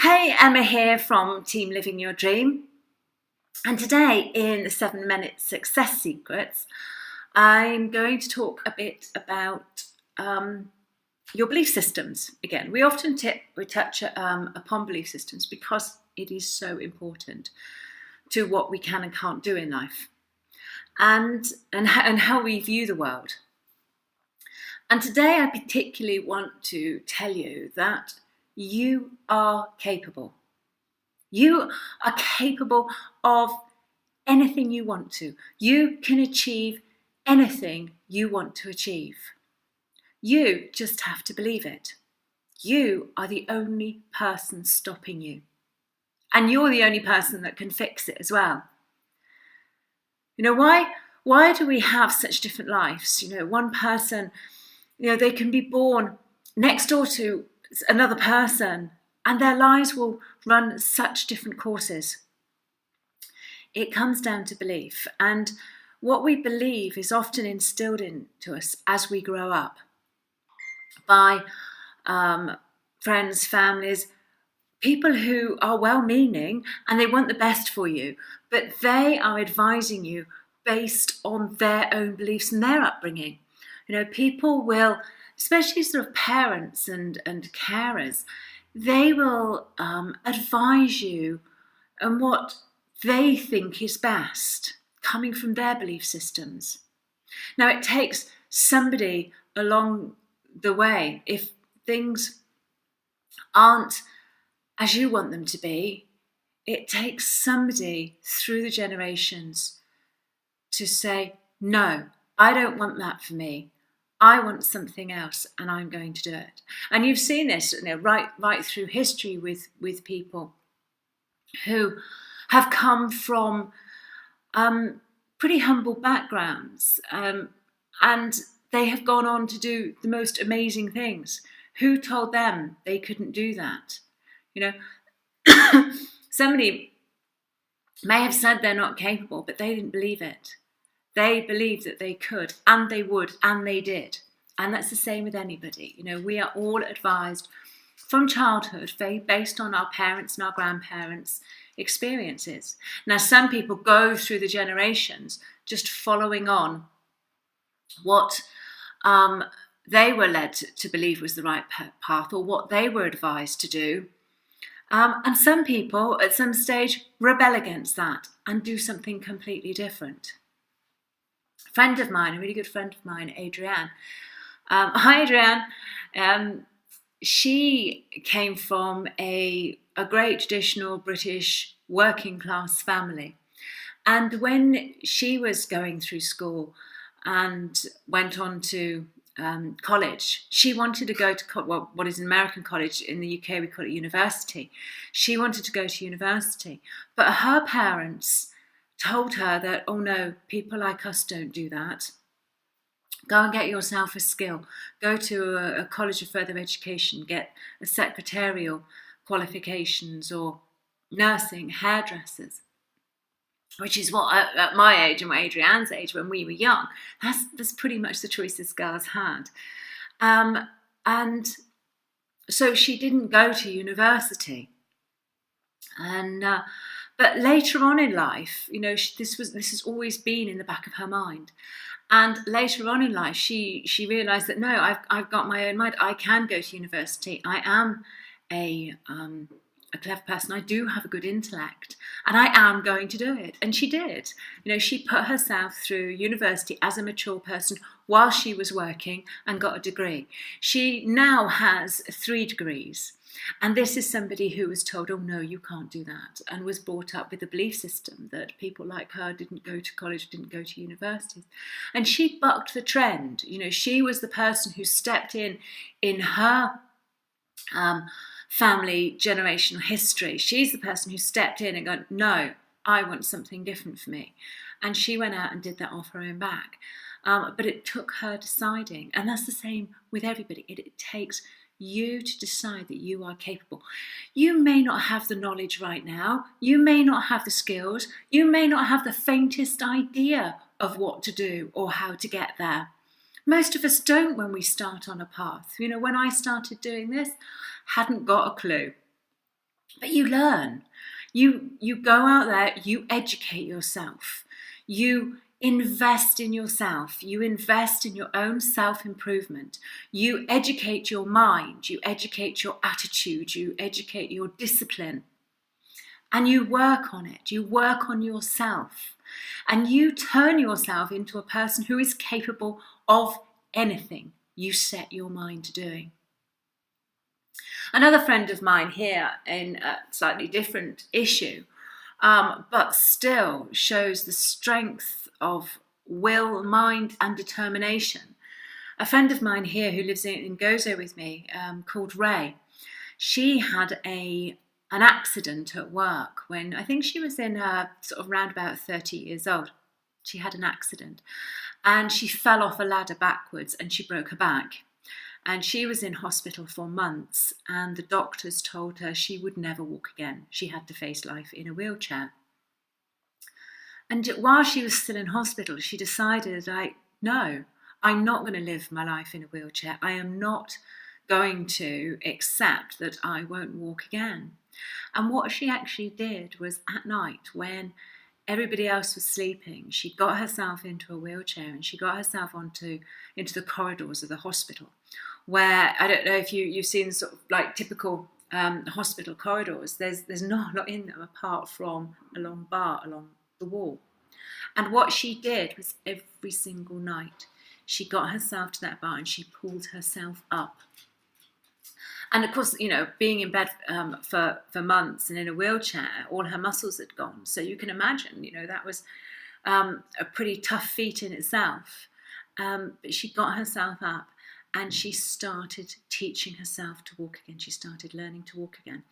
Hey, Emma here from Team Living Your Dream. And today in the 7-Minute Success Secrets, I'm going to talk a bit about your belief systems. Again, we often touch upon belief systems because it is so important to what we can and can't do in life and how we view the world. And today I particularly want to tell you that you are capable. You are capable of anything you want to. You can achieve anything you want to achieve. You just have to believe it. You are the only person stopping you. And you're the only person that can fix it as well. Why do we have such different lives? One person, they can be born next door to another person and their lives will run such different courses. It comes down to belief, and what we believe is often instilled into us as we grow up by friends, families, people who are well-meaning and they want the best for you, but they are advising you based on their own beliefs and their upbringing. People will, especially sort of parents and carers, they will advise you on what they think is best, coming from their belief systems. Now, it takes somebody along the way. If things aren't as you want them to be, it takes somebody through the generations to say, no, I don't want that for me. I want something else and I'm going to do it. And you've seen this right through history with people who have come from pretty humble backgrounds and they have gone on to do the most amazing things. Who told them they couldn't do that? Somebody may have said they're not capable, but they didn't believe it. They believed that they could, and they would, and they did. And that's the same with anybody. We are all advised from childhood, based on our parents and our grandparents' experiences. Now, some people go through the generations just following on what they were led to believe was the right path, or what they were advised to do. And some people, at some stage, rebel against that and do something completely different. A really good friend of mine, Adrienne. Hi, Adrienne. She came from a great traditional British working class family. And when she was going through school and went on to college, she wanted to go to what is an American college. In the UK we call it university. She wanted to go to university, but her parents told her that, oh no, people like us don't do that. Go and get yourself a skill. Go to a college of further education, get a secretarial qualifications or nursing, hairdressers. Which is what, at my age and Adrienne's age, when we were young, that's pretty much the choices girls had. And so she didn't go to university. And but later on in life, this has always been in the back of her mind. And later on in life, she realised that no, I've got my own mind. I can go to university. I am a clever person. I do have a good intellect, and I am going to do it. And she did. She put herself through university as a mature person while she was working and got a degree. She now has 3 degrees. And this is somebody who was told, oh no, you can't do that, and was brought up with a belief system that people like her didn't go to college, didn't go to universities. And she bucked the trend. She was the person who stepped in her family generational history. She's the person who stepped in and gone, no, I want something different for me. And she went out and did that off her own back. But it took her deciding. And that's the same with everybody. It takes you to decide that you are capable. You may not have the knowledge right now. You may not have the skills. You may not have the faintest idea of what to do or how to get there. Most of us don't when we start on a path. When I started doing this, hadn't got a clue. But you learn. You go out there, you educate yourself. You invest in yourself. You invest in your own self-improvement. You educate your mind. You educate your attitude. You educate your discipline. And you work on it. You work on yourself. And you turn yourself into a person who is capable of anything you set your mind to doing. Another friend of mine here, in a slightly different issue, but still shows the strength of will, mind and determination. A friend of mine here who lives in Gozo with me, called Ray, she had an accident at work when I think she was in sort of round about 30 years old. She had an accident and she fell off a ladder backwards and she broke her back. And she was in hospital for months and the doctors told her she would never walk again. She had to face life in a wheelchair. And while she was still in hospital, she decided, no, I'm not going to live my life in a wheelchair. I am not going to accept that I won't walk again. And what she actually did was at night when everybody else was sleeping, she got herself into a wheelchair and she got herself into the corridors of the hospital, where, I don't know if you've seen sort of like typical hospital corridors, there's not a lot in them apart from a long bar along the wall. And what she did was every single night, she got herself to that bar and she pulled herself up. And of course, being in bed for months and in a wheelchair, all her muscles had gone. So you can imagine, that was a pretty tough feat in itself. But she got herself up and she started teaching herself to walk again. She started learning to walk again.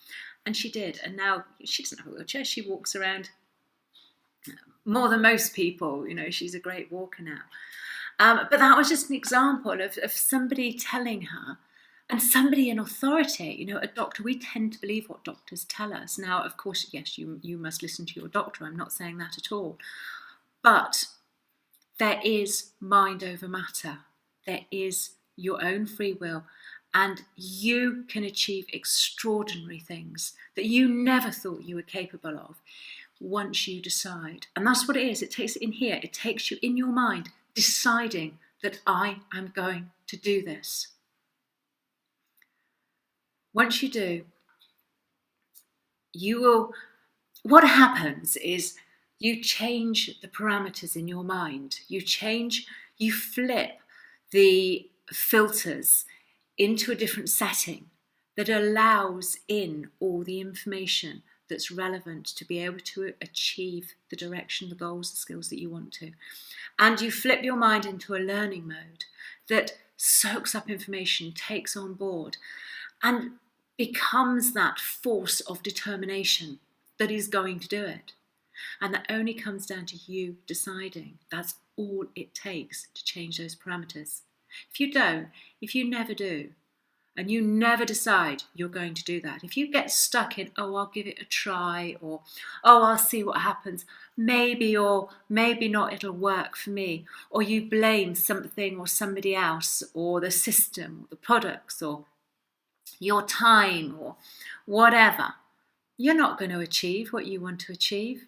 And she did. And now she doesn't have a wheelchair. She walks around more than most people. She's a great walker now. But that was just an example of somebody telling her, and somebody in authority, a doctor. We tend to believe what doctors tell us. Now, of course, yes, you must listen to your doctor. I'm not saying that at all. But there is mind over matter. There is your own free will. And you can achieve extraordinary things that you never thought you were capable of once you decide. And that's what it is. It takes it in here. It takes you in your mind deciding that I am going to do this. Once you do, what happens is you change the parameters in your mind. You flip the filters into a different setting that allows in all the information that's relevant to be able to achieve the direction, the goals, the skills that you want to. And you flip your mind into a learning mode that soaks up information, takes on board, and becomes that force of determination that is going to do it. And that only comes down to you deciding. That's all it takes to change those parameters. If you never do, and you never decide you're going to do that, if you get stuck in, I'll give it a try, or, I'll see what happens, maybe or maybe not, it'll work for me, or you blame something or somebody else, or the system, or the products, or your time, or whatever, you're not going to achieve what you want to achieve.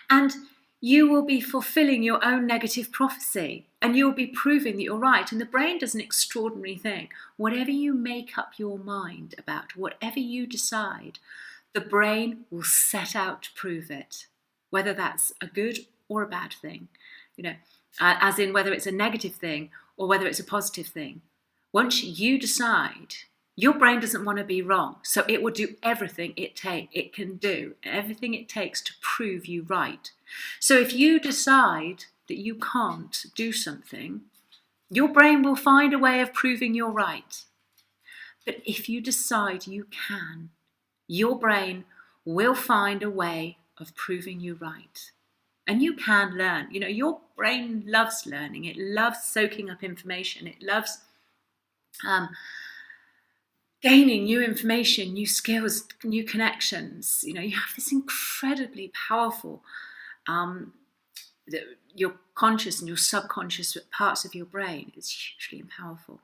And you will be fulfilling your own negative prophecy, and you'll be proving that you're right. And the brain does an extraordinary thing. Whatever you make up your mind about, whatever you decide, the brain will set out to prove it, whether that's a good or a bad thing, as in whether it's a negative thing or whether it's a positive thing. Once you decide, your brain doesn't want to be wrong, so it will do everything it can do, everything it takes to prove you right. So if you decide that you can't do something, your brain will find a way of proving you're right. But if you decide you can, your brain will find a way of proving you right. And you can learn. Your brain loves learning. It loves soaking up information. It loves gaining new information, new skills, new connections. You have this incredibly powerful, your conscious and your subconscious parts of your brain is hugely powerful.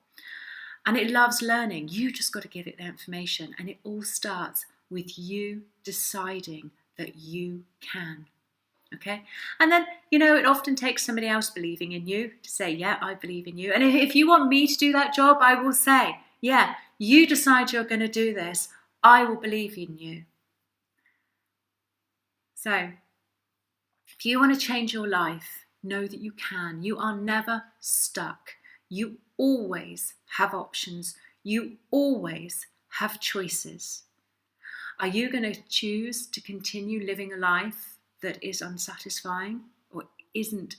And it loves learning. You just got to give it the information. And it all starts with you deciding that you can. Okay? And then, it often takes somebody else believing in you to say, yeah, I believe in you. And if you want me to do that job, I will say, yeah, you decide you're going to do this. I will believe in you. So, if you want to change your life, know that you can. You are never stuck. You always have options. You always have choices. Are you going to choose to continue living a life that is unsatisfying or isn't,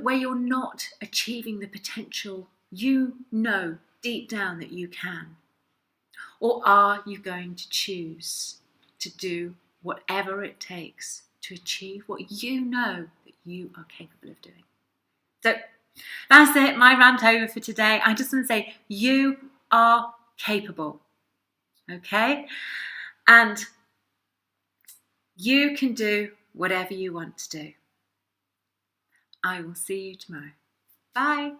where you're not achieving the potential you know deep down that you can? Or are you going to choose to do whatever it takes to achieve what you know that you are capable of doing? So that's it, my rant over for today. I just want to say you are capable, okay? And you can do whatever you want to do. I will see you tomorrow. Bye.